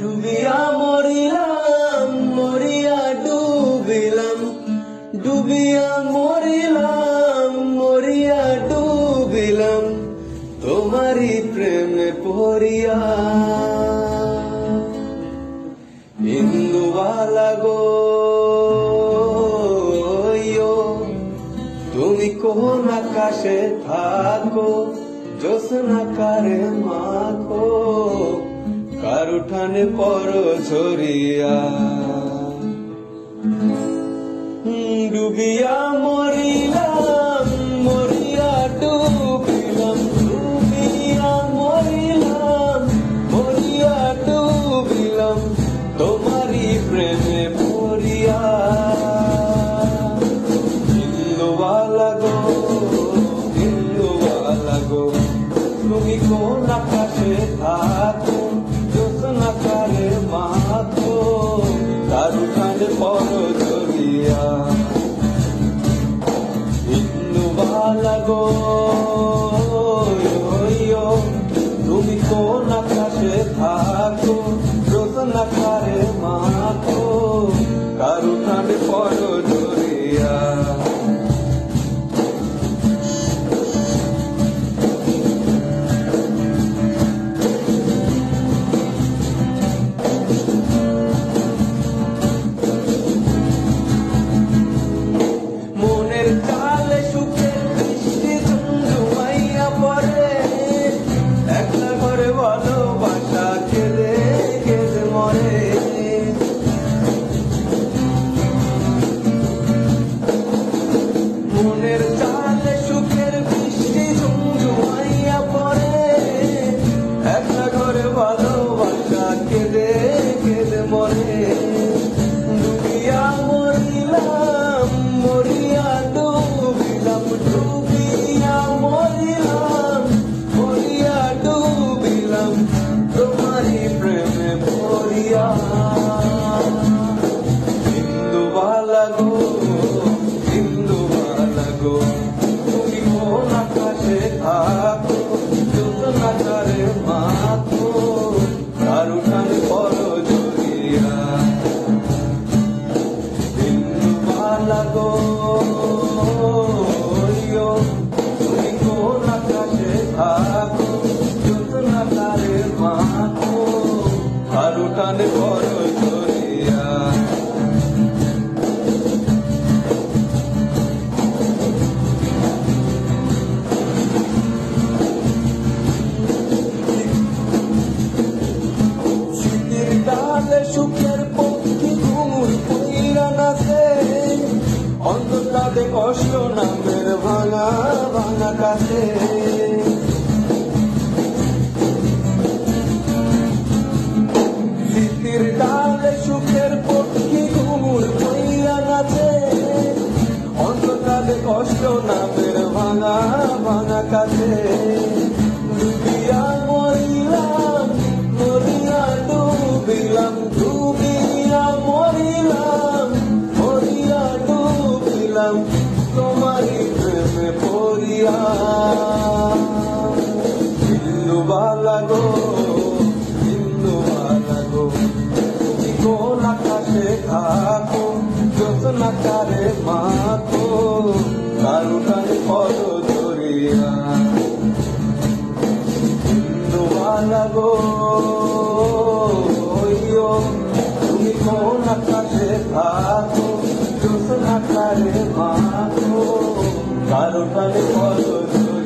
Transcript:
ডুবিয়া মরিলাম, মরিয়া ডুবিলাম, ডুবিয়া মরিলাম, মরিয়া ডুবিলাম, তোমারই প্রেমে পড়িয়া। ইন্দুবালা গো, তুমি কোন আকাশে থাকো, জ্যোৎস্না কারে মাখো, কার উঠানে পড়ো ঝরিয়া। ডুবিয়া মরিলাম, মরিয়া ডুবিলাম, ডুবিয়া মরিলাম, মরিয়া ডুবিলাম, তোমারই প্রেমে পড়িয়া। ইন্দুবালা গো, ইন্দুবালা গো, তুমি কোন আকাশে থাকো, জ্যোৎস্না কারে মাখো, কার উঠানে পড়ো ঝরিয়া। ইন্দুবালা গো, তুমি কোন আকাশে থাকো, জ্যোৎস্না কারে মাখো, কার উঠানে পড়ো ঝরিয়া। চালে সুখের বৃষ্টি ঝুমঝুমাইয়া পড়ে, একলা ঘরে ভালোবাসা কেঁদে কেঁদে মরে। মনের চালে সুখের বৃষ্টি ঝুমঝুমাইয়া পড়ে, একলা ঘরে ভালোবাসা কেঁদে কেঁদে মরে। ডুবিয়া মরিলাম, মরিয়া ডুবিলাম, ডুবিয়া মরিলাম, মরিয়া ডুবিলাম, তোমারই প্রেমে পড়িয়া। ইন্দুবালা গো, ইন্দুবালা গো, তুমি কোন আকাশে থাকো, জ্যোৎস্না কারে মাখো, কার উঠানে পড়ো ঝরিয়া। ইন্দুবালা গো, তুমি কোন আকাশে থাকো, জ্যোৎস্না কারে মাখো, কার উঠানে পড়ো ঝরিয়া। শীতের ডালে সুখের পক্ষী ঘুমুর কইরা নাচে, অন্তর্তাতে কষ্ট নামের ভাঙা ভাঙা কাছে। শীতের ডালে সুখের পক্ষী ঘুমুর কইরা নাচে, অন্তর্তাতে কষ্ট নামের ভাঙা ভাঙা কাছে। ডুবিয়া মরিলাম, মরিয়া ডুবিলাম, ডুবিয়া মরিলাম, মরিয়া ডুবিলাম, তোমারই প্রেমে পড়িয়া। ইন্দুবালা গো, ইন্দুবালা গো, তুমি কোন আকাশে থাকো, জ্যোৎস্না কারে মাখো, কার উঠানে পড়ো ঝরিয়া। ইন্দুবালা গো, তুমি কোন আকাশে থাকো, জ্যোৎস্না কারে মাখো, কার উঠানে পড়ো ঝরিয়া।